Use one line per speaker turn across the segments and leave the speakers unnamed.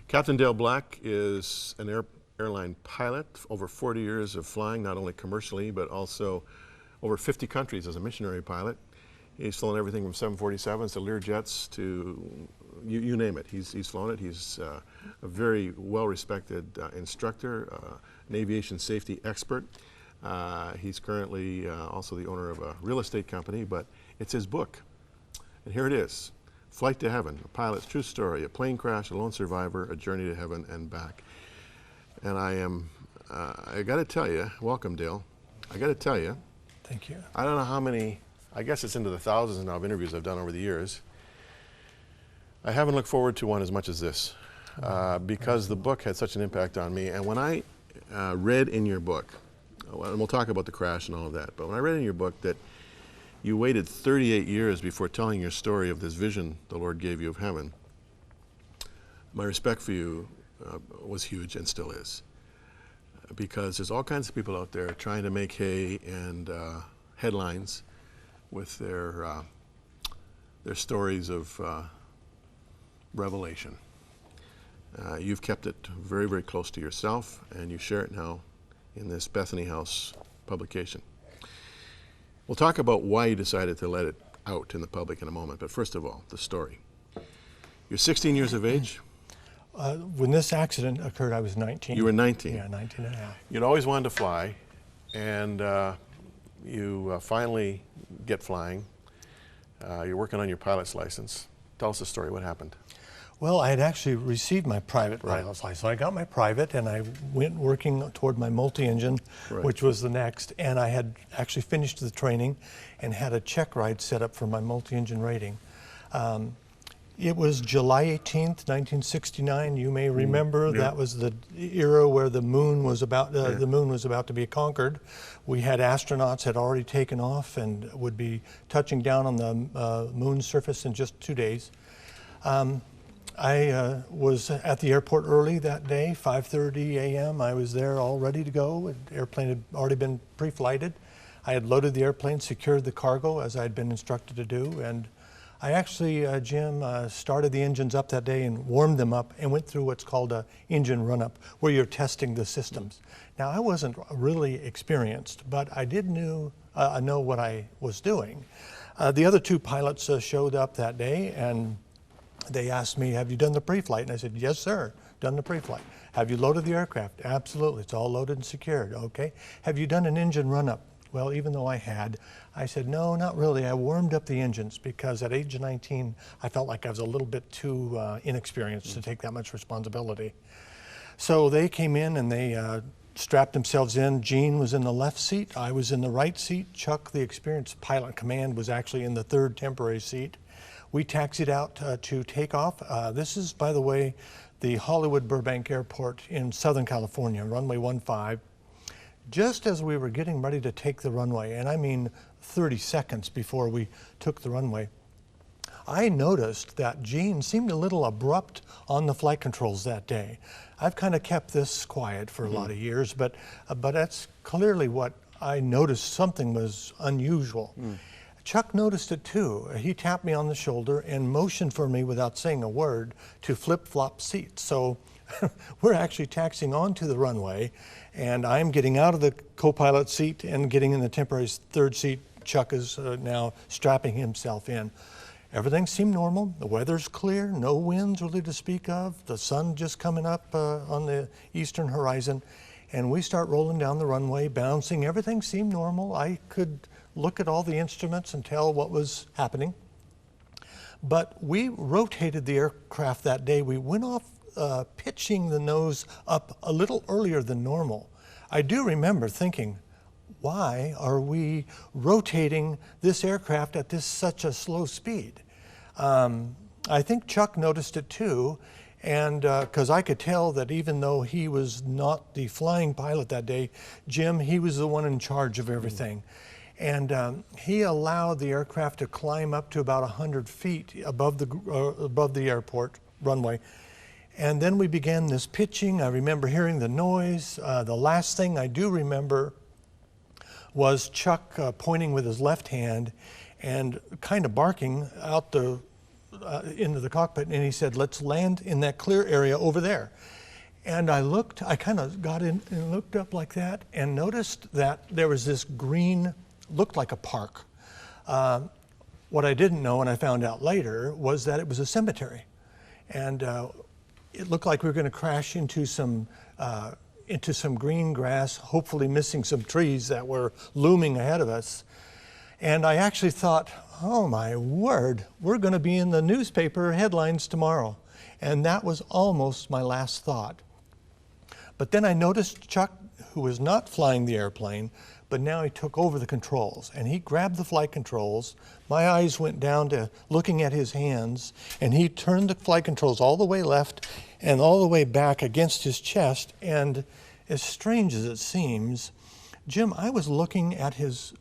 Captain Dale Black is an airline pilot, over 40 years of flying, not only commercially, but also over 50 countries as a missionary pilot. He's flown everything from 747s to Learjets to you name it. He's flown it. He's a very well-respected instructor, an aviation safety expert. He's currently also the owner of a real estate company, but it's his book. And here it is. Flight to Heaven, a pilot's true story, a plane crash, a lone survivor, a journey to heaven and back. And I got to tell you, welcome Dale, I got to tell you.
Thank you.
I don't know how many, I guess it's into the thousands now of interviews I've done over the years. I haven't looked forward to one as much as this because the book had such an impact on me. And when I read in your book, and we'll talk about the crash and all of that, but when I read in your book that you waited 38 years before telling your story of this vision the Lord gave you of heaven, my respect for you was huge and still is. Because there's all kinds of people out there trying to make hay and headlines with their stories of revelation. You've kept it very, very close to yourself, and you share it now in this Bethany House publication. We'll talk about why you decided to let it out in the public in a moment, but first of all, the story. You're 16 years of age?
When this accident occurred, I was 19.
You were 19?
Yeah, 19 and a half.
You'd always wanted to fly, and you finally get flying. You're working on your pilot's license. Tell us the story. What happened?
Well, I had actually received my private pilot's license. So I got my private, and I went working toward my multi-engine, which was the next. And I had actually finished the training and had a check ride set up for my multi-engine rating. It was July 18th, 1969. You may remember that was the era where the moon was about to be conquered. We had astronauts had already taken off and would be touching down on the moon's surface in just 2 days. I was at the airport early that day, 5:30 a.m. I was there all ready to go. The airplane had already been pre-flighted. I had loaded the airplane, secured the cargo as I had been instructed to do, and I actually, Jim, started the engines up that day and warmed them up and went through what's called an engine run-up, where you're testing the systems. Now, I wasn't really experienced, but I did know what I was doing. The other two pilots showed up that day, and they asked me, "Have you done the pre-flight?" And I said, "Yes, sir, done the pre-flight." "Have you loaded the aircraft?" "Absolutely, it's all loaded and secured." "Okay." "Have you done an engine run-up?" Well, even though I had, I said, "No, not really. I warmed up the engines because at age 19, I felt like I was a little bit too inexperienced to take that much responsibility." So they came in and they strapped themselves in. Gene was in the left seat. I was in the right seat. Chuck, the experienced pilot in command, was actually in the third temporary seat. We taxied out to take off. This is, by the way, the Hollywood Burbank Airport in Southern California, runway 15. Just as we were getting ready to take the runway, and I mean 30 seconds before we took the runway, I noticed that Gene seemed a little abrupt on the flight controls that day. I've kind of kept this quiet for a lot of years, but that's clearly what I noticed. Something was unusual. Chuck noticed it too. He tapped me on the shoulder and motioned for me without saying a word to flip-flop seats. So we're actually taxiing onto the runway, and I'm getting out of the co-pilot seat and getting in the temporary third seat. Chuck is now strapping himself in. Everything seemed normal. The weather's clear, no winds really to speak of. The sun just coming up on the eastern horizon. And we start rolling down the runway, bouncing. Everything seemed normal. I could look at all the instruments and tell what was happening. But we rotated the aircraft that day. We went off pitching the nose up a little earlier than normal. I do remember thinking, why are we rotating this aircraft at such a slow speed? I think Chuck noticed it too, and because I could tell that even though he was not the flying pilot that day, Jim, he was the one in charge of everything. And he allowed the aircraft to climb up to about 100 feet above the airport runway. And then we began this pitching. I remember hearing the noise. The last thing I do remember was Chuck pointing with his left hand and kind of barking out the into the cockpit, and he said, let's land in that clear area over there. And I kind of got in and looked up like that and noticed that there was this green, looked like a park. What I didn't know, and I found out later, was that it was a cemetery. And it looked like we were going to crash into some green grass, hopefully missing some trees that were looming ahead of us. And I actually thought, oh my word, we're going to be in the newspaper headlines tomorrow. And that was almost my last thought. But then I noticed Chuck, who was not flying the airplane, but now he took over the controls, and he grabbed the flight controls. My eyes went down to looking at his hands, and he turned the flight controls all the way left and all the way back against his chest. And as strange as it seems, Jim, I was looking at his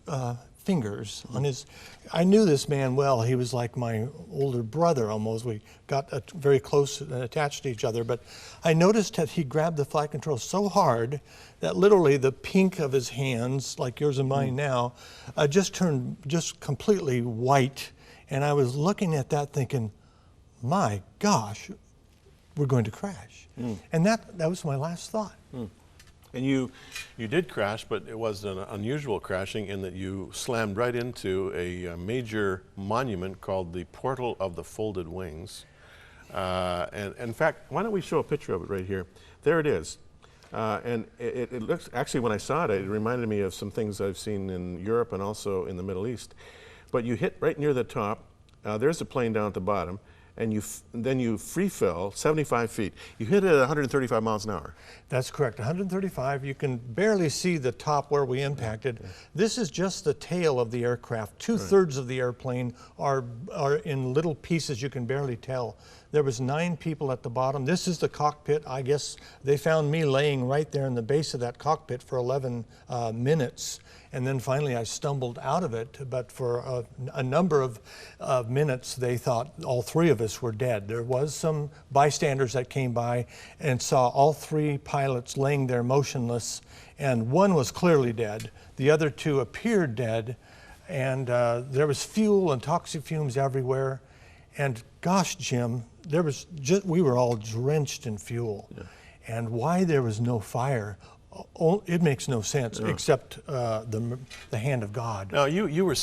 fingers on his. I knew this man well. He was like my older brother almost. We got very close and attached to each other. But I noticed that he grabbed the flight controls so hard that literally the pink of his hands, like yours and mine now, just turned just completely white. And I was looking at that thinking, my gosh, we're going to crash. And that was my last thought.
And you did crash, but it was an unusual crashing in that you slammed right into a major monument called the Portal of the Folded Wings. And in fact, why don't we show a picture of it right here? There it is. And it looks, actually when I saw it, it reminded me of some things I've seen in Europe and also in the Middle East. But you hit right near the top, there's a plane down at the bottom, and then you free fell 75 feet. You hit it at 135 miles an hour.
That's correct, 135. You can barely see the top where we impacted. Yeah. This is just the tail of the aircraft. Two-thirds of the airplane are in little pieces you can barely tell. There was 9 people at the bottom. This is the cockpit. I guess they found me laying right there in the base of that cockpit for 11 minutes. And then finally I stumbled out of it, but for a number of minutes they thought all 3 of us were dead. There was some bystanders that came by and saw all 3 pilots laying there motionless, and one was clearly dead. The other 2 appeared dead, and there was fuel and toxic fumes everywhere. And gosh, Jim, we were all drenched in fuel. Yeah. And why there was no fire, it makes no sense, except the hand of God.
Now, you were